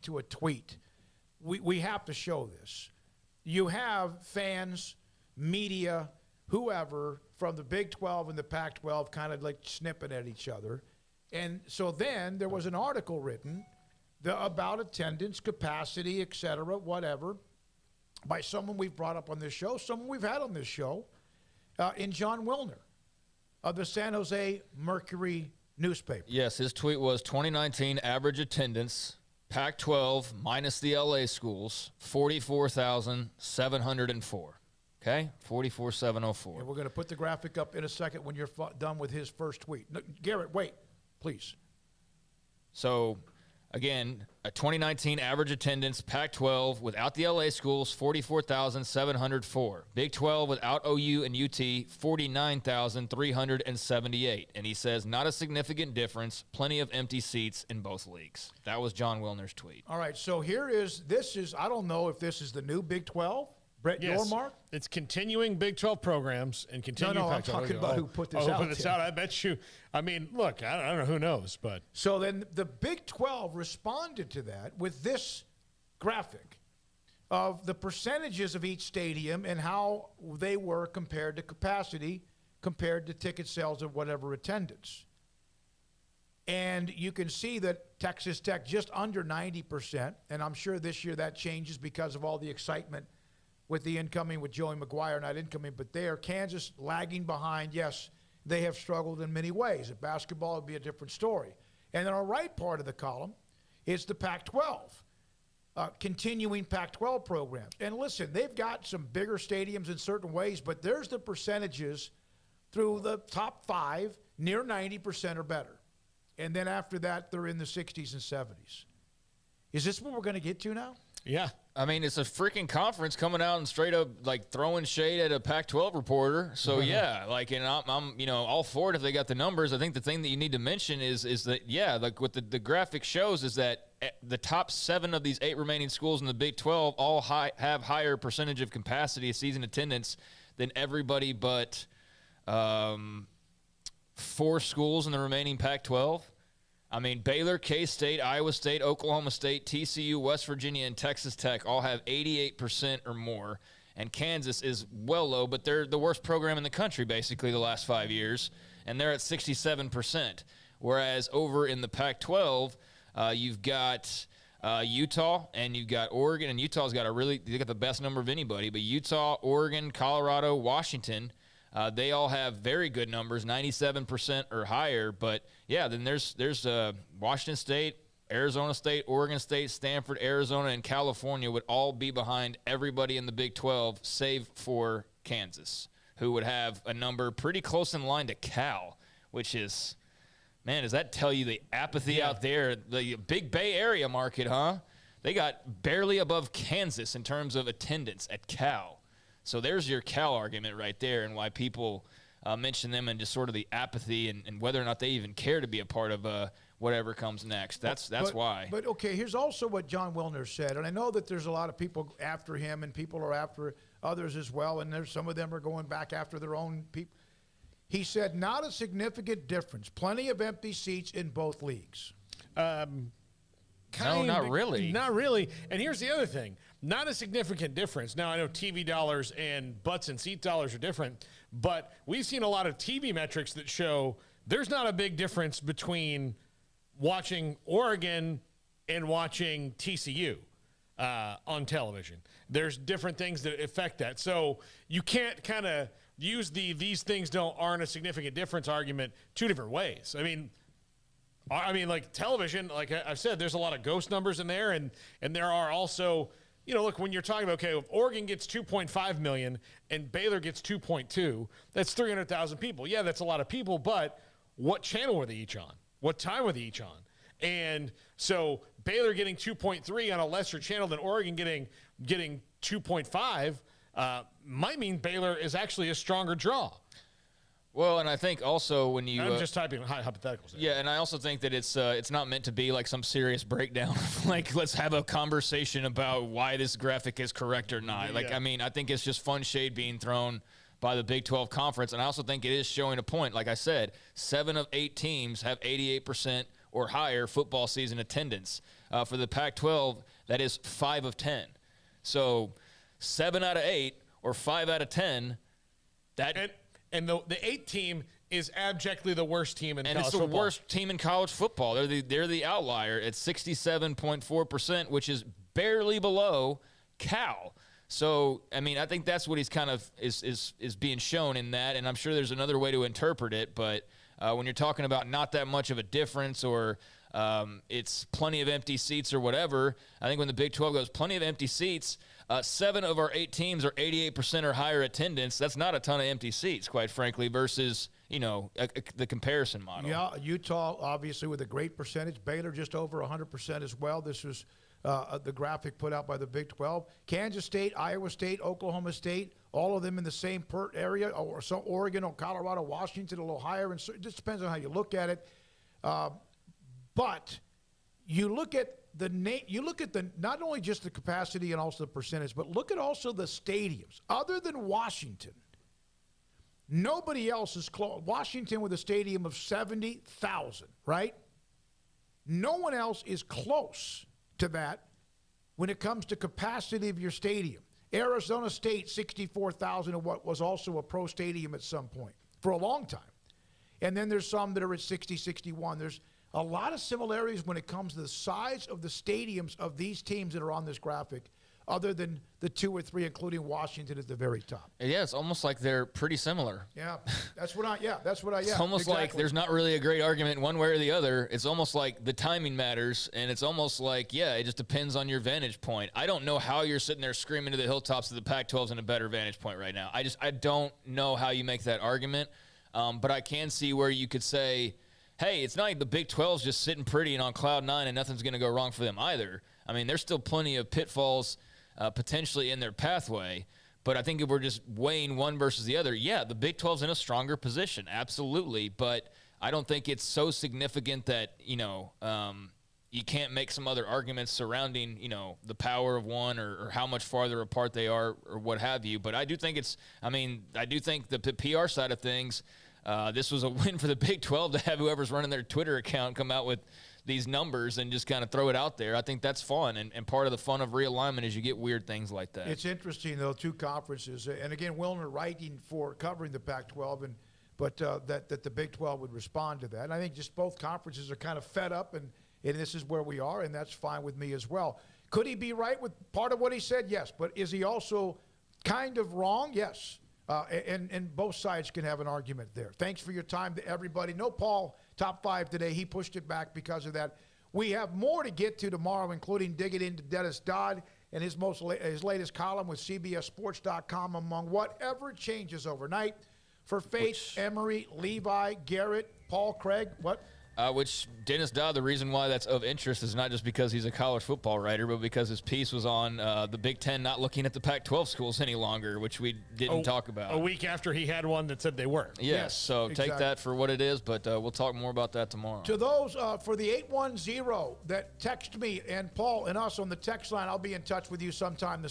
link to a tweet. We have to show this. You have fans, media, whoever from the Big 12 and the Pac-12 kind of like snipping at each other. And so then there was an article written about attendance, capacity, et cetera, whatever, by someone we've brought up on this show, someone we've had on this show, in John Wilner of the San Jose Mercury newspaper. Yes, his tweet was 2019 average attendance, Pac-12 minus the LA schools, 44,704. Okay, 44,704. And we're going to put the graphic up in a second when you're done with his first tweet. No, Garrett, wait, please. So, again, a 2019 average attendance, Pac-12 without the LA schools, 44,704. Big 12 without OU and UT, 49,378. And he says, not a significant difference, plenty of empty seats in both leagues. That was John Wilner's tweet. All right, so this is, I don't know if this is the new Big 12. Brett, yes. your mark? It's continuing Big 12 programs and continuing No, I'm Pac-12. talking about who put this out. Who put this out? I bet you. I mean, look, I don't know who knows, but. So then the Big 12 responded to that with this graphic of the percentages of each stadium and how they were compared to capacity, compared to ticket sales of whatever attendance. And you can see that Texas Tech just under 90%, and I'm sure this year that changes because of all the excitement with the incoming, with Joey McGuire, not incoming, but there. Kansas lagging behind. Yes, they have struggled in many ways. At basketball, it would be a different story. And then our right part of the column is the Pac-12, continuing Pac-12 programs. And listen, they've got some bigger stadiums in certain ways, but there's the percentages through the top 5, near 90% or better. And then after that, they're in the 60s and 70s. Is this what we're going to get to now? Yeah. I mean, it's a freaking conference coming out and straight up like throwing shade at a Pac-12 reporter. So yeah, like, and I'm all for it if they got the numbers. I think the thing that you need to mention is that like what the graphic shows is that the top 7 of these 8 remaining schools in the Big 12 all have higher percentage of capacity of season attendance than everybody but 4 schools in the remaining Pac-12. I mean, Baylor, K-State, Iowa State, Oklahoma State, TCU, West Virginia, and Texas Tech all have 88% or more. And Kansas is well low, but they're the worst program in the country basically the last 5 years, and they're at 67%. Whereas over in the Pac-12, you've got Utah and you've got Oregon, and Utah's got they got the best number of anybody, but Utah, Oregon, Colorado, Washington, they all have very good numbers, 97% or higher. But yeah, then there's Washington State, Arizona State, Oregon State, Stanford, Arizona, and California would all be behind everybody in the Big 12, save for Kansas, who would have a number pretty close in line to Cal, which is, man, does that tell you the apathy out there? The Big Bay Area market, huh? They got barely above Kansas in terms of attendance at Cal. So there's your Cal argument right there, and why people mention them and just sort of the apathy and whether or not they even care to be a part of whatever comes next. That's why. But, okay, here's also what John Wilner said, and I know that there's a lot of people after him and people are after others as well, and there's some of them are going back after their own people. He said, not a significant difference. Plenty of empty seats in both leagues. No, not really. Not really. And here's the other thing. Not a significant difference. Now, I know TV dollars and butts and seat dollars are different, but we've seen a lot of TV metrics that show there's not a big difference between watching Oregon and watching TCU on television. There's different things that affect that. So you can't kind of use these things aren't a significant difference argument 2 different ways. I mean, like television, like I've said, there's a lot of ghost numbers in there, and there are also, look, when you're talking about, okay, if Oregon gets 2.5 million and Baylor gets 2.2, that's 300,000 people. Yeah, that's a lot of people, but what channel were they each on? What time were they each on? And so Baylor getting 2.3 on a lesser channel than Oregon getting 2.5 might mean Baylor is actually a stronger draw. Well, and I think also when you... I'm just typing hypotheticals. Yeah, and I also think that it's not meant to be like some serious breakdown. Like, let's have a conversation about why this graphic is correct or not. Yeah. Like, I mean, I think it's just fun shade being thrown by the Big 12 Conference, and I also think it is showing a point. Like I said, 7 of 8 teams have 88% or higher football season attendance. For the Pac-12, that is 5 of 10. So 7 out of 8 or 5 out of 10. And the 8 team is abjectly the worst team in college football. And it's the worst team in college football. They're the outlier at 67.4%, which is barely below Cal. So, I mean, I think that's what he's kind of is being shown in that, and I'm sure there's another way to interpret it, but when you're talking about not that much of a difference or it's plenty of empty seats or whatever, I think when the Big 12 goes plenty of empty seats, 7 of our 8 teams are 88% or higher attendance. That's not a ton of empty seats, quite frankly, versus, the comparison model. Yeah, Utah, obviously, with a great percentage. Baylor just over 100% as well. This was the graphic put out by the Big 12. Kansas State, Iowa State, Oklahoma State, all of them in the same area, or so Oregon or Colorado, Washington a little higher. And so it just depends on how you look at it. But you look at not only just the capacity and also the percentage, but look at also the stadiums. Other than Washington, nobody else is close. Washington with a stadium of 70,000, right? No one else is close to that when it comes to capacity of your stadium. Arizona State, 64,000 of what was also a pro stadium at some point for a long time. And then there's some that are at 60, 61. There's a lot of similarities when it comes to the size of the stadiums of these teams that are on this graphic, other than the 2 or 3, including Washington at the very top. Yeah, it's almost like they're pretty similar. Yeah, that's what I. It's almost like there's not really a great argument one way or the other. It's almost like the timing matters, and it's almost like, it just depends on your vantage point. I don't know how you're sitting there screaming to the hilltops that the Pac-12's in a better vantage point right now. I don't know how you make that argument, but I can see where you could say, hey, it's not like the Big 12's just sitting pretty and on cloud 9 and nothing's going to go wrong for them either. I mean, there's still plenty of pitfalls potentially in their pathway. But I think if we're just weighing one versus the other, the Big 12's in a stronger position, absolutely. But I don't think it's so significant that, you can't make some other arguments surrounding, the power of one or how much farther apart they are or what have you. But I do think the PR side of things, this was a win for the Big 12 to have whoever's running their Twitter account come out with these numbers and just kind of throw it out there. I think that's fun, and part of the fun of realignment is you get weird things like that. It's interesting, though, 2 conferences, and again, Wilner writing for covering the Pac-12, but that the Big 12 would respond to that. And I think just both conferences are kind of fed up, and this is where we are, and that's fine with me as well. Could he be right with part of what he said? Yes. But is he also kind of wrong? Yes. And both sides can have an argument there. Thanks for your time to everybody. No Paul top 5 today. He pushed it back because of that. We have more to get to tomorrow, including digging into Dennis Dodd and his latest column with CBSSports.com, among whatever changes overnight. For Faith, Emery, Levi, Garrett, Paul, Craig, what? Which Dennis Dodd, the reason why that's of interest is not just because he's a college football writer, but because his piece was on the Big Ten not looking at the Pac-12 schools any longer, which we didn't talk about. A week after he had one that said they were. Yes, so exactly. Take that for what it is, but we'll talk more about that tomorrow. To those for the 810 that text me and Paul and us on the text line, I'll be in touch with you sometime this